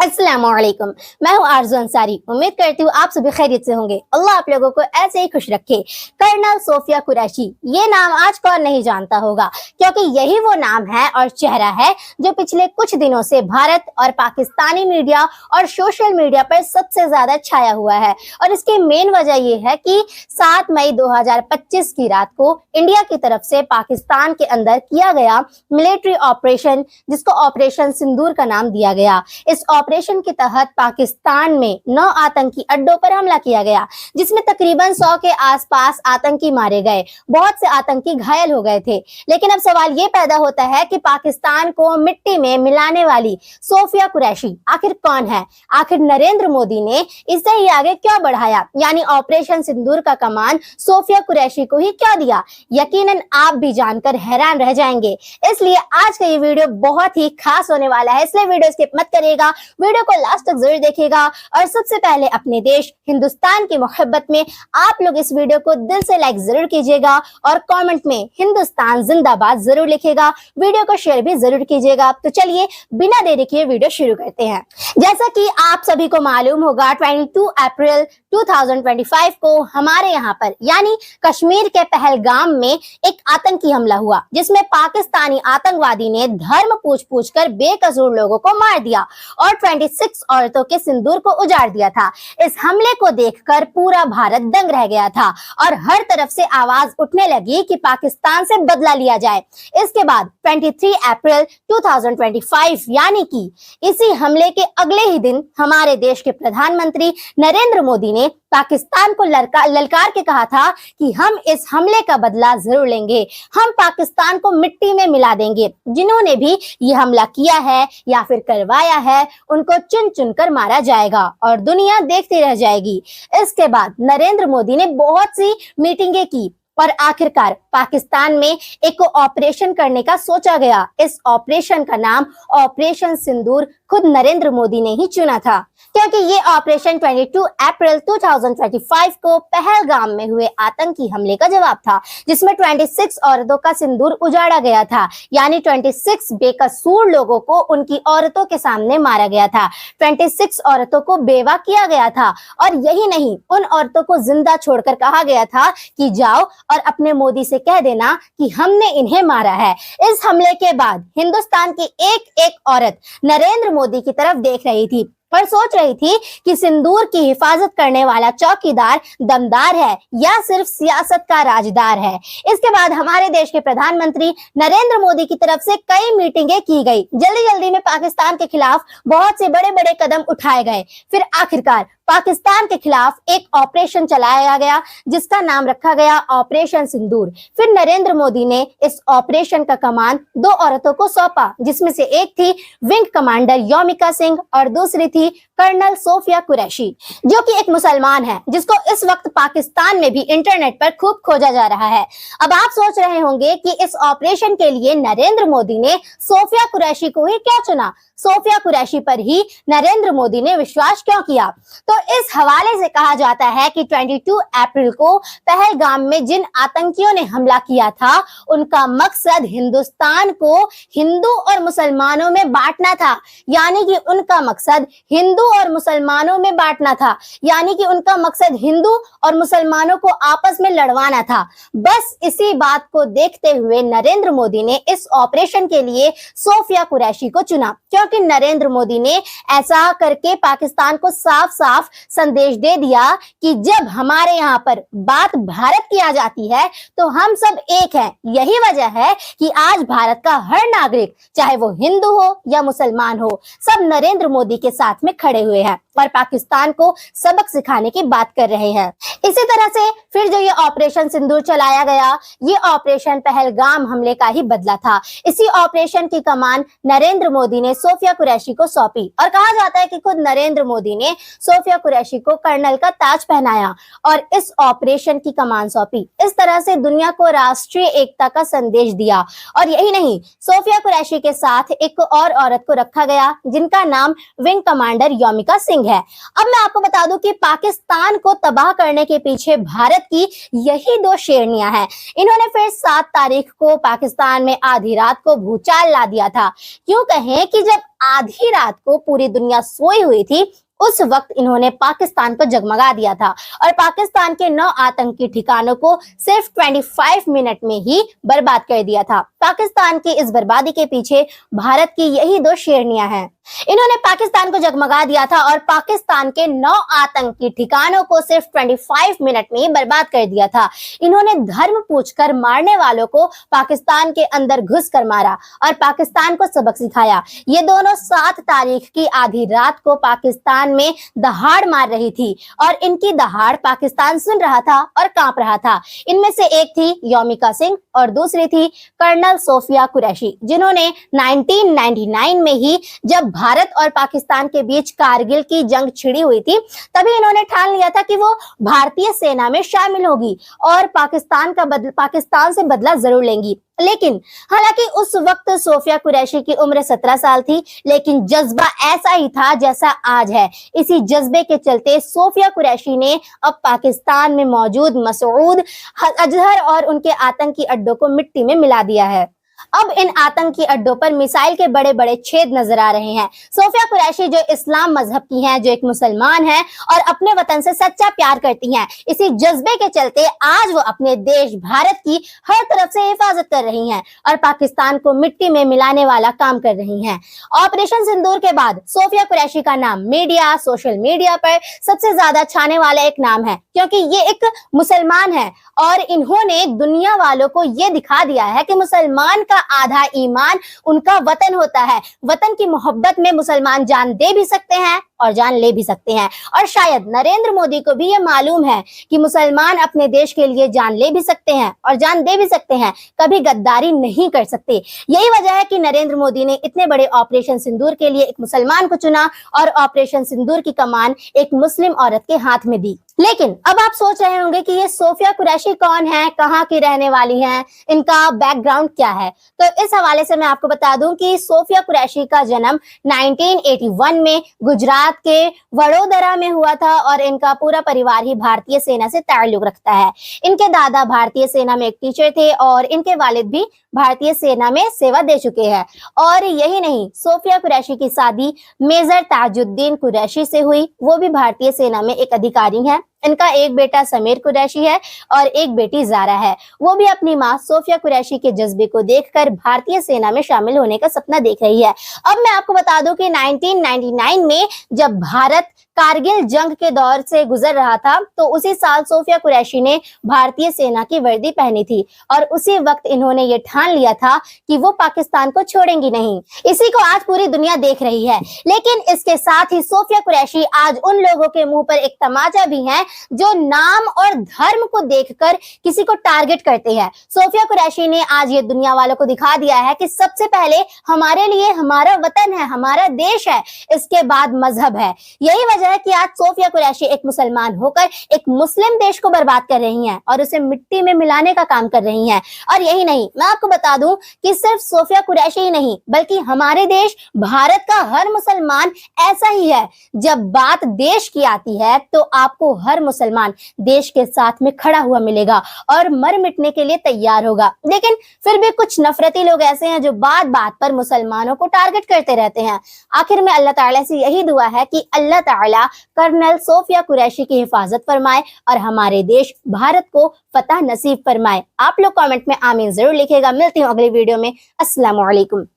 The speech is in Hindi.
अस्सलामुअलैकुम। मैं हूँ आरज़ू अंसारी। उम्मीद करती हूँ आप सभी खैरियत से होंगे। अल्लाह आप लोगों को ऐसे ही खुश रखे। कर्नल सोफिया कुरैशी, ये नाम आज कौन नहीं जानता होगा, क्योंकि यही वो नाम है और चेहरा है जो पिछले कुछ दिनों से भारत और पाकिस्तानी मीडिया और सोशल मीडिया पर सबसे ज्यादा छाया हुआ है। और इसकी मेन वजह ये है कि 7 मई 2025 की रात को इंडिया की तरफ से पाकिस्तान के अंदर किया गया मिलिट्री ऑपरेशन, जिसको ऑपरेशन सिंदूर का नाम दिया गया। इस ऑपरेशन के तहत पाकिस्तान में 9 आतंकी अड्डों पर हमला किया गया, जिसमें तकरीबन 100 के आसपास आतंकी मारे गए। बहुत से आतंकी घायल हो गए थे। लेकिन अब सवाल ये पैदा होता है कि पाकिस्तान को मिट्टी में मिलाने वाली सोफिया कुरैशी आखिर कौन है? आखिर नरेंद्र मोदी ने इसे ही आगे क्यों बढ़ाया, यानी ऑपरेशन सिंदूर का कमान सोफिया कुरैशी को ही क्यों दिया? यकीनन आप भी जानकर हैरान रह जाएंगे। इसलिए आज का ये वीडियो बहुत ही खास होने वाला है, इसलिए वीडियो स्किप मत करिएगा, वीडियो को लास्ट तक जरूर देखिएगा। और सबसे पहले अपने देश हिंदुस्तान की मोहब्बत में आप लोग इस वीडियो को दिल से लाइक जरूर कीजिएगा और कमेंट में हिंदुस्तान जिंदाबाद जरूर लिखिएगा। वीडियो को शेयर भी जरूर कीजिएगा। तो चलिए बिना देरी किए वीडियो शुरू करते हैं। जैसा कि आप सभी को मालूम होगा, 22 अप्रैल 2025 को हमारे यहाँ पर यानी कश्मीर के पहलगाम में एक आतंकी हमला हुआ, जिसमें पाकिस्तानी आतंकवादी ने धर्म पूछ कर बेकसूर लोगों को मार दिया और 26 औरतों के सिंदूर को उजाड़ दिया था। इस हमले को देखकर पूरा भारत दंग रह गया था और हर तरफ से आवाज उठने लगी कि पाकिस्तान से बदला लिया जाए। इसके बाद 23 अप्रैल 2025 यानी कि इसी हमले के अगले ही दिन हमारे देश के प्रधानमंत्री नरेंद्र मोदी ने पाकिस्तान को ललकार के कहा था कि हम इस हमले का बदला जरूर लेंगे, हम पाकिस्तान को मिट्टी में मिला देंगे। जिन्होंने भी ये हमला किया है या फिर करवाया है, उनको चुन चुन कर मारा जाएगा और दुनिया देखती रह जाएगी। इसके बाद नरेंद्र मोदी ने बहुत सी मीटिंगें की और आखिरकार पाकिस्तान में एक ऑपरेशन करने का सोचा गया। इस ऑपरेशन का नाम ऑपरेशन सिंदूर खुद नरेंद्र मोदी ने ही चुना था, क्योंकि ये ऑपरेशन 22 अप्रैल 2025 को पहलगाम में हुए आतंकी हमले का जवाब था, जिसमें 26 औरतों का सिंदूर उजाड़ा गया था, यानी 26 बेकसूर लोगों को उनकी औरतों के सामने मारा गया था। 26 औरतों को बेवा किया गया था और यही नहीं, उन औरतों को जिंदा छोड़कर कहा गया था कि जाओ और अपने मोदी से कह देना कि हमने इन्हें मारा है। इस हमले के बाद हिंदुस्तान की एक एक औरत नरेंद्र मोदी की तरफ देख रही थी और सोच रही थी कि सिंदूर की हिफाजत करने वाला चौकीदार दमदार है या सिर्फ सियासत का राजदार है। इसके बाद हमारे देश के प्रधानमंत्री नरेंद्र मोदी की तरफ से कई मीटिंगें की गई। जल्दी जल्दी में पाकिस्तान के खिलाफ बहुत से बड़े बड़े कदम उठाए गए। फिर आखिरकार पाकिस्तान के खिलाफ एक ऑपरेशन चलाया गया, जिसका नाम रखा गया ऑपरेशन सिंदूर। फिर नरेंद्र मोदी ने इस ऑपरेशन का कमान 2 औरतों को सौंपा, जिसमें से एक थी विंग कमांडर योमिका सिंह और दूसरी थी कर्नल सोफिया कुरैशी, जो कि एक मुसलमान है, जिसको इस वक्त पाकिस्तान में भी इंटरनेट पर खूब खोजा जा रहा है। अब आप सोच रहे होंगे कि इस ऑपरेशन के लिए नरेंद्र मोदी ने सोफिया कुरैशी को ही क्यों चुना, सोफिया कुरैशी पर ही नरेंद्र मोदी ने विश्वास क्यों किया? तो इस हवाले से कहा जाता है कि 22 अप्रैल को पहलगाम में जिन आतंकियों ने हमला किया था, उनका मकसद हिंदुस्तान को हिंदू और मुसलमानों में बांटना था, यानी कि उनका मकसद हिंदू और मुसलमानों में बांटना था, यानी कि उनका मकसद हिंदू और मुसलमानों को आपस में लड़वाना था। बस इसी बात को देखते हुए नरेंद्र मोदी ने इस ऑपरेशन के लिए सोफिया कुरैशी को चुना, क्योंकि नरेंद्र मोदी ने ऐसा करके पाकिस्तान को साफ साफ संदेश दे दिया कि जब हमारे यहाँ पर बात भारत की आ जाती है तो हम सब एक हैं। यही वजह है कि आज भारत का हर नागरिक, चाहे वो हिंदू हो या मुसलमान हो, सब नरेंद्र मोदी के साथ में खड़े हुए हैं और पाकिस्तान को सबक सिखाने की बात कर रहे हैं। इसी तरह से फिर जो ये ऑपरेशन सिंदूर चलाया गया, ये ऑपरेशन पहलगाम हमले का ही बदला था। इसी ऑपरेशन की कमान नरेंद्र मोदी ने सोफिया कुरैशी को सौंपी और कहा जाता है कि खुद नरेंद्र मोदी ने सोफिया कुरैशी को कर्नल का ताज पहनाया और इस ऑपरेशन की कमान सौंपी। इस तरह से दुनिया को राष्ट्रीय एकता का संदेश दिया। और यही नहीं, सोफिया कुरैशी के साथ एक और औरत को रखा गया, जिनका नाम विंग कमांडर कमांडर योमिका सिंह है। अब मैं आपको बता दूं कि पाकिस्तान को तबाह करने के पीछे भारत की यही दो शेरनियां हैं। इन्होंने फिर 7 तारीख को पाकिस्तान में आधी रात को भूचाल ला दिया था। क्यों कहें कि जब आधी रात को पूरी दुनिया सोई हुई थी, उस वक्त इन्होंने पाकिस्तान को जगमगा दिया था और पाकिस्तान के 9 आतंकी ठिकानों को सिर्फ 25 मिनट में ही बर्बाद कर दिया था। पाकिस्तान की इस बर्बादी के पीछे भारत की यही दो शेरनियां हैं। इन्होंने पाकिस्तान को जगमगा दिया था और पाकिस्तान के 9 आतंकी ठिकानों को सिर्फ 25 मिनट में ही बर्बाद कर दिया था। इन्होंने धर्म पूछकर मारने वालों को पाकिस्तान के अंदर घुस कर मारा और पाकिस्तान को सबक सिखाया। ये दोनों 7 तारीख की आधी रात को पाकिस्तान में दहाड़ मार रही थी और इनकी दहाड़ पाकिस्तान सुन रहा था और कांप रहा था। इनमें से एक थी योमिका सिंह और दूसरी थी कर्नल सोफिया कुरैशी, जिन्होंने 1999 में ही जब भारत और पाकिस्तान के बीच कारगिल की जंग छिड़ी हुई थी, तभी इन्होंने ठान लिया था कि वो भारतीय सेना में शामिल होगी और पाकिस्तान से बदला जरूर लेंगी। लेकिन हालांकि उस वक्त सोफिया कुरैशी की उम्र 17 साल थी, लेकिन जज्बा ऐसा ही था जैसा आज है। इसी जज्बे के चलते सोफिया कुरैशी ने अब पाकिस्तान में मौजूद मसूद अजहर और उनके आतंकी अड्डों को मिट्टी में मिला दिया है। अब इन आतंकी अड्डों पर मिसाइल के बड़े बड़े छेद नजर आ रहे हैं। सोफिया कुरैशी जो इस्लाम मजहब की हैं, जो एक मुसलमान हैं और अपने वतन से सच्चा प्यार करती हैं, इसी जज्बे के चलते आज वो अपने देश भारत की हर तरफ से हिफाजत कर रही हैं और पाकिस्तान को मिट्टी में मिलाने वाला काम कर रही हैं। ऑपरेशन सिंदूर के बाद सोफिया कुरैशी का नाम मीडिया, सोशल मीडिया पर सबसे ज्यादा छाने वाला एक नाम है, क्योंकि ये एक मुसलमान है और इन्होंने दुनिया वालों को ये दिखा दिया है कि मुसलमान का आधा ईमान उनका वतन होता है। वतन की मोहब्बत में मुसलमान जान दे भी सकते हैं और जान ले भी सकते हैं। और शायद नरेंद्र मोदी को भी ये मालूम है कि मुसलमान अपने देश के लिए जान ले भी सकते हैं और जान दे भी सकते हैं, कभी गद्दारी नहीं कर सकते। यही वजह है कि नरेंद्र मोदी ने इतने बड़े ऑपरेशन सिंदूर के लिए एक मुसलमान को चुना और ऑपरेशन सिंदूर की कमान एक मुस्लिम औरत के हाथ में दी। लेकिन अब आप सोच रहे होंगे कि ये सोफिया कुरैशी कौन है, कहाँ की रहने वाली हैं, इनका बैकग्राउंड क्या है। तो इस हवाले से मैं आपको बता दूं कि सोफिया कुरैशी का जन्म 1981 में गुजरात के वडोदरा में हुआ था और इनका पूरा परिवार ही भारतीय सेना से ताल्लुक रखता है। इनके दादा भारतीय सेना में एक टीचर थे और इनके वालिद भी भारतीय सेना में सेवा दे चुके हैं। और यही नहीं, सोफिया कुरैशी की शादी मेजर ताजुद्दीन कुरैशी से हुई, वो भी भारतीय सेना में एक अधिकारी हैं। इनका एक बेटा समीर कुरैशी है और एक बेटी जारा है। वो भी अपनी माँ सोफिया कुरैशी के जज्बे को देखकर भारतीय सेना में शामिल होने का सपना देख रही है। अब मैं आपको बता दूं कि 1999 में जब भारत कारगिल जंग के दौर से गुजर रहा था, तो उसी साल सोफिया कुरैशी ने भारतीय सेना की वर्दी पहनी थी और उसी वक्त इन्होंने ये ठान लिया था कि वो पाकिस्तान को छोड़ेंगी नहीं। इसी को आज पूरी दुनिया देख रही है। लेकिन इसके साथ ही सोफिया कुरैशी आज उन लोगों के मुंह पर एक तमाचा भी है जो नाम और धर्म को देखकर किसी को टारगेट करते हैं। सोफिया कुरैशी ने आज ये दुनिया वालों को दिखा दिया है कि सबसे पहले हमारे लिए हमारा वतन है, हमारा देश है, इसके बाद मजहब है। यही वजह है कि आज सोफिया कुरैशी एक मुसलमान होकर एक मुस्लिम देश को बर्बाद कर रही हैं और उसे मिट्टी में मिलाने का काम कर रही हैं। और यही नहीं, मैं आपको बता दूं कि सिर्फ सोफिया कुरैशी ही नहीं, बल्कि हमारे देश भारत का हर मुसलमान ऐसा ही है। जब बात देश की आती है तो आपको हर मुसलमान देश के साथ में खड़ा हुआ मिलेगा और मर मिटने के लिए तैयार होगा। लेकिन फिर भी कुछ नफरती लोग ऐसे हैं जो बात बात पर मुसलमानों को टारगेट करते रहते हैं। आखिर में अल्लाह ताला से यही दुआ है कि अल्लाह ताला कर्नल सोफिया कुरैशी की हिफाजत फरमाए और हमारे देश भारत को फतह नसीब फरमाए। आप लोग कमेंट में आमीन जरूर लिखिएगा। मिलती हूँ अगली वीडियो में। अस्सलाम वालेकुम।